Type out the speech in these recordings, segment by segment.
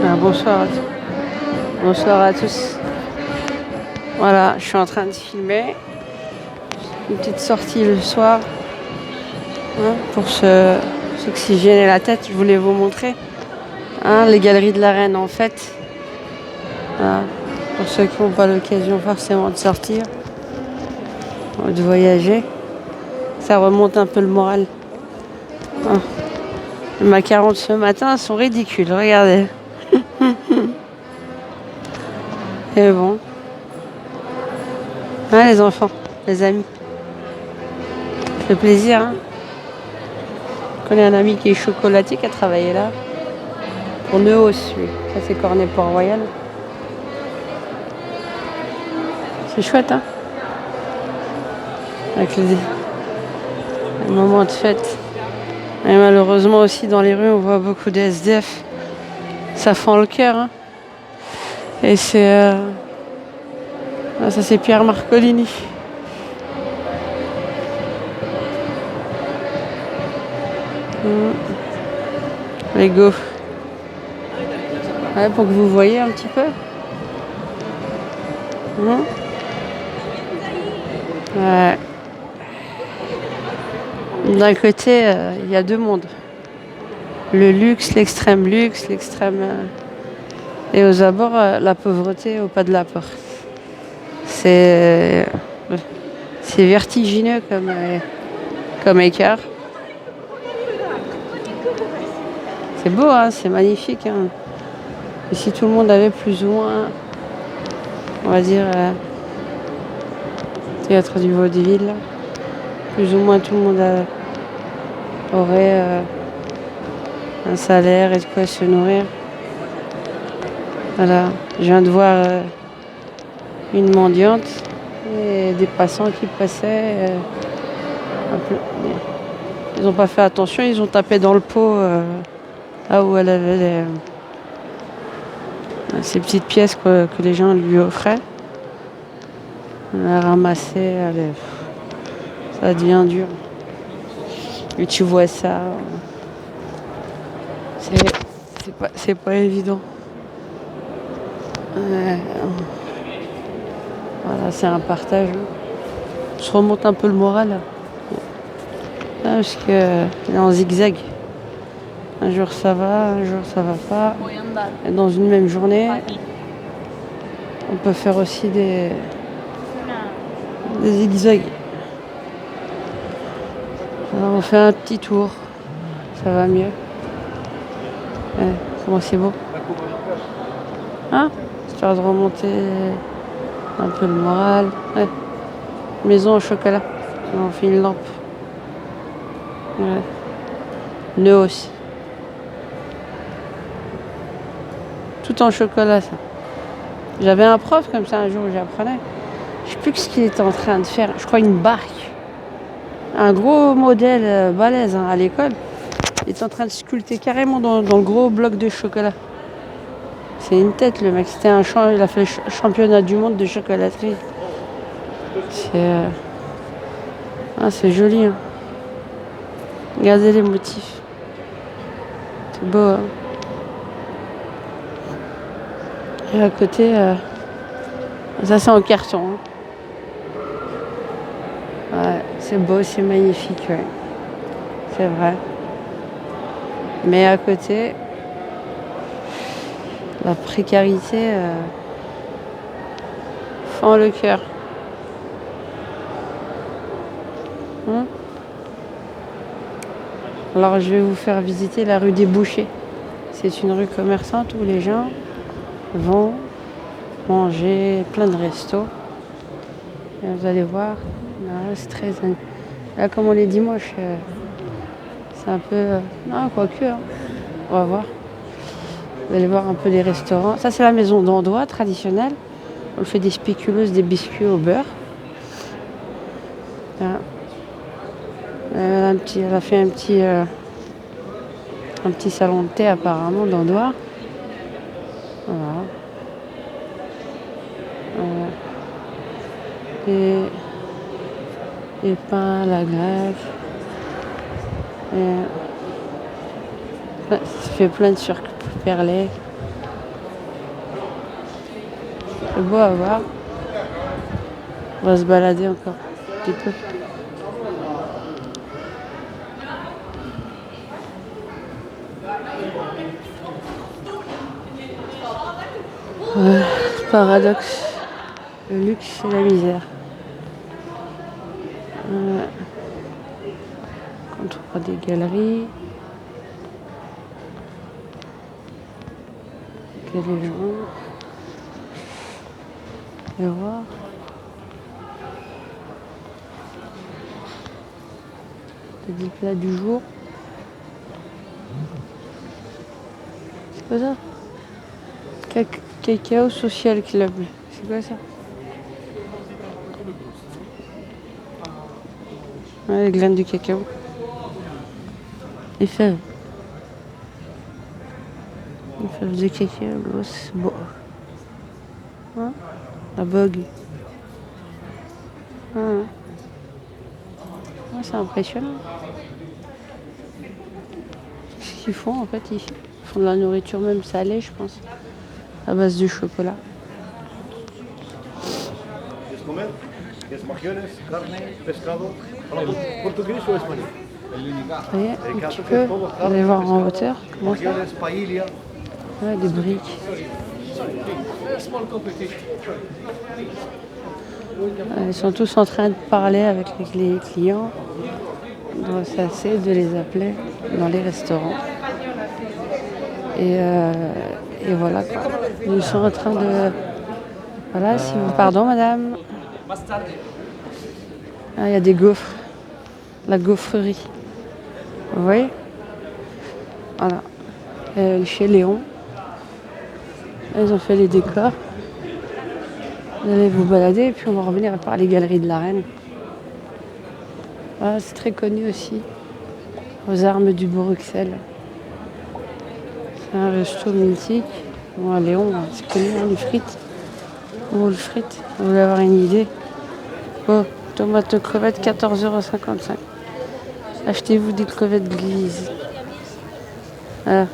Bonsoir. Bonsoir à tous. Voilà, je suis en train de filmer une petite sortie le soir, hein, pour s'oxygéner la tête. Je voulais vous montrer, hein, les galeries de la Reine en fait. Voilà, pour ceux qui n'ont pas l'occasion forcément de sortir ou de voyager, ça remonte un peu le moral. Hein. Les macarons de ce matin sont ridicules, regardez. Et bon, hein, les enfants, les amis, ça fait plaisir. Hein. Je connais un ami qui est chocolatier qui a travaillé là. Pour Neos, lui. Ça, c'est Cornet Port-Royal. C'est chouette, hein. Avec les moments de fête. Et malheureusement aussi, dans les rues, on voit beaucoup de SDF. Ça fend le cœur, hein. Et c'est... ça, c'est Pierre Marcolini. Les go. Ouais, pour que vous voyez un petit peu. Ouais. D'un côté, il y a deux mondes. Le luxe, l'extrême luxe, l'extrême... et aux abords, la pauvreté au pas de la porte. C'est vertigineux comme écart. C'est beau, hein, c'est magnifique. Hein. Et si tout le monde avait plus ou moins, on va dire, théâtre du vaudeville, là, plus ou moins tout le monde aurait un salaire et de quoi se nourrir. Voilà, je viens de voir une mendiante et des passants qui passaient. Ils n'ont pas fait attention, ils ont tapé dans le pot là où elle avait ces petites pièces que les gens lui offraient. Elle a ramassé, ça devient dur. Et tu vois ça, c'est pas évident. Voilà, c'est un partage. Je remonte un peu le moral. Là, parce que est en zigzag. Un jour ça va, un jour ça va pas. Et dans une même journée, on peut faire aussi des zigzags. Alors on fait un petit tour, ça va mieux. Ouais, comment c'est beau. Hein? Histoire de remonter un peu le moral. Ouais. Maison au chocolat. On fait une lampe. Ouais. Neos. Tout en chocolat, ça. J'avais un prof comme ça un jour où j'apprenais. Je sais plus ce qu'il était en train de faire. Je crois une barque. Un gros modèle balèze, hein, à l'école. Il était en train de sculpter carrément dans le gros bloc de chocolat. C'est une tête, le mec. Il a fait le championnat du monde de chocolaterie. C'est joli. Hein. Regardez les motifs. C'est beau. Hein. Et à côté, ça c'est en carton. Hein. Ouais, c'est beau, c'est magnifique. Ouais. C'est vrai. Mais à côté, la précarité fend le cœur. Alors je vais vous faire visiter la rue des Bouchers. C'est une rue commerçante où les gens vont manger, plein de restos. Et vous allez voir, là, c'est très... Là, comme on est dimanche, c'est un peu... non, quoique, hein. On va voir. Vous allez voir un peu les restaurants. Ça, c'est la maison d'Andois, traditionnelle. On fait des spéculeuses, des biscuits au beurre. Là. Elle a fait un petit salon de thé apparemment d'Andois. Voilà. Et pain, la greffe. Ça fait plein de sucre perlé. C'est beau à voir. On va se balader encore un petit peu. Paradoxe. Le luxe et la misère. Quand on voit des galeries. Il y a des gens. Et voir. C'est des plats du jour. C'est quoi ça? Cacao Social Club. C'est quoi ça? Ouais, les graines de cacao. Les fèves. Les fèves de cacao, c'est beau. Hein? La bug. Ouais, c'est impressionnant. Ce qu'ils font en fait, ils font de la nourriture même salée, je pense, à base de chocolat. Vous voyez, un petit peu, vous allez voir en hauteur, comment ça? Ouais, des briques. Ils sont tous en train de parler avec les clients. Donc c'est assez de les appeler dans les restaurants. Et voilà quoi. Ils sont en train de... Voilà, si vous... Pardon madame. Ah, il y a des gaufres. La gaufrerie. Vous voyez? Voilà. Chez Léon. Ils ont fait les décors. Vous allez vous balader et puis on va revenir par les galeries de la Reine. Voilà, c'est très connu aussi. Aux Armes du Bruxelles. C'est un resto mythique. Bon, à Léon, c'est connu, hein, les frites. Bon, les frites, vous voulez avoir une idée. Oh, tomates crevettes, 14,55 €. Achetez-vous des crevettes grises. Voilà.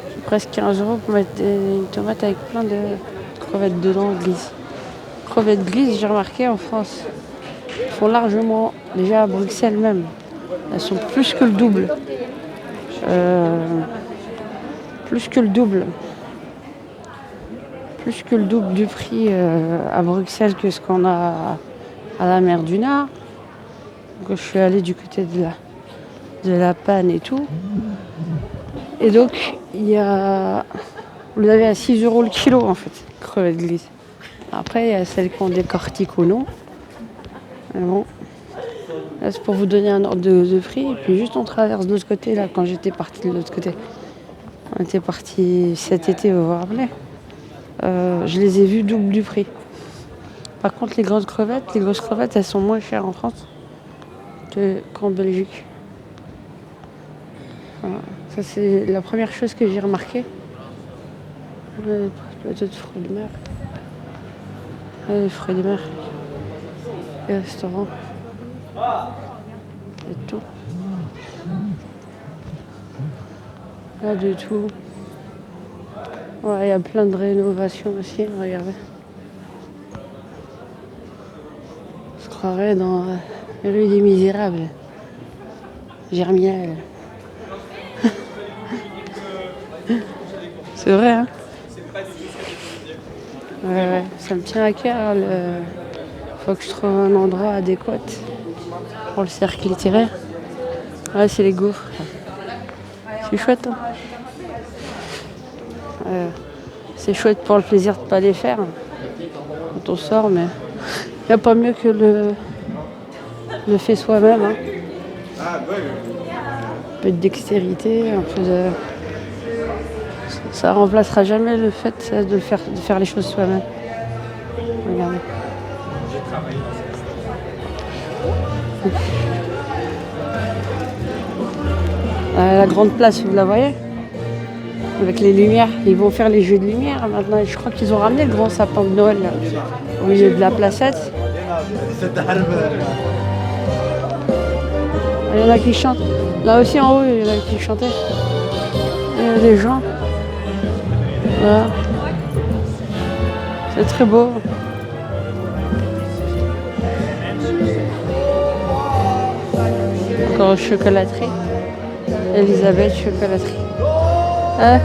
C'est presque 15 € pour mettre une tomate avec plein de crevettes dedans grises. Crevettes grises, j'ai remarqué en France, elles font largement, déjà à Bruxelles même, elles sont plus que le double. Plus que le double. Plus que le double du prix à Bruxelles que ce qu'on a à la mer du Nord. Donc, je suis allée du côté de la Panne et tout. Et donc, il y a... Vous l'avez à 6 € le kilo en fait, crevettes grises. Après, il y a celles qu'on décortique ou non. Mais bon, là c'est pour vous donner un ordre de prix. Et puis juste on traverse de l'autre côté, là, quand j'étais partie de l'autre côté. On était parti cet été au Varblay. Je les ai vus double du prix. Par contre, les grosses crevettes, elles sont moins chères en France qu'en Belgique. Voilà. Ça, c'est la première chose que j'ai remarqué. Plateau de fruits de mer. Les fruits de mer. Les restaurants. Et tout. Là, du tout. Ouais, il y a plein de rénovations aussi, regardez. On se croirait dans la rue des Misérables. Germial. C'est vrai, hein? Ouais, ça me tient à cœur. Faut que je trouve un endroit adéquat pour le cercle littéraire. Ouais, c'est les gaufres. C'est chouette, hein? C'est chouette pour le plaisir de ne pas les faire quand on sort, mais il n'y a pas mieux que le fait soi-même. Hein. Un peu de dextérité, un peu de... Ça remplacera jamais le fait de faire les choses soi-même. Regardez. La grande place, vous la voyez? Avec les lumières, ils vont faire les jeux de lumière maintenant. Je crois qu'ils ont ramené le grand sapin de Noël là, au milieu de la placette. Il y en a qui chantent. Là aussi en haut, il y en a qui chantaient. Il y a des gens. Voilà. C'est très beau. Encore chocolaterie. Elisabeth chocolaterie. Ah.